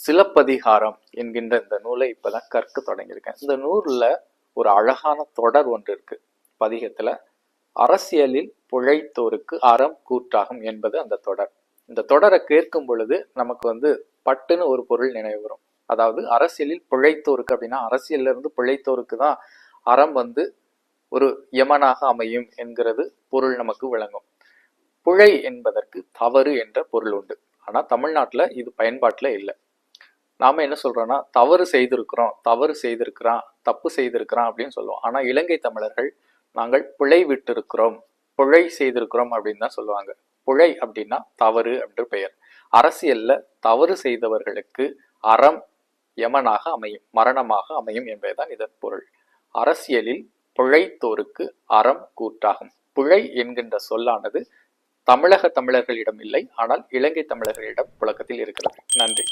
சிலப்பதிகாரம் என்கின்ற இந்த நூலை இப்பதான் கற்க தொடங்கியிருக்கேன். இந்த நூல்ல ஒரு அழகான தொடர் ஒன்று இருக்கு. பதிகத்துல அரசியலில் பிழைத்தோருக்கு அறம் கூற்றாகும் என்பது அந்த தொடர். இந்த தொடரை கேட்கும் பொழுது நமக்கு பட்டுன்னு ஒரு பொருள் நினைவு வரும். அதாவது அரசியலில் பிழைத்தோருக்கு அப்படின்னா அரசியல்ல இருந்து பிழைத்தோருக்கு தான் அறம் ஒரு யமனாக அமையும் என்கிறது பொருள் நமக்கு விளங்கும். பிழை என்பதற்கு தவறு என்ற பொருள் உண்டு. ஆனா தமிழ்நாட்டுல இது பயன்பாட்டுல இல்லை. நாம என்ன சொல்றோம்னா தவறு செய்திருக்கிறான், தப்பு செய்திருக்கிறான் அப்படின்னு சொல்லுவோம். ஆனா இலங்கை தமிழர்கள் நாங்கள் பிழை விட்டு இருக்கிறோம், பிழை செய்திருக்கிறோம் அப்படின்னு தான் சொல்லுவாங்க. பிழை அப்படின்னா தவறு என்று பெயர். அரசியல்ல தவறு செய்தவர்களுக்கு அறம் யமனாக அமையும், மரணமாக அமையும் என்பதுதான் இதன் பொருள். அரசியலில் பிழைத்தோருக்கு அறம் கூற்றாகும். பிழை என்கின்ற சொல்லானது தமிழக தமிழர்களிடம் இல்லை, ஆனால் இலங்கை தமிழர்களிடம் புழக்கத்தில் இருக்கிறது. நன்றி.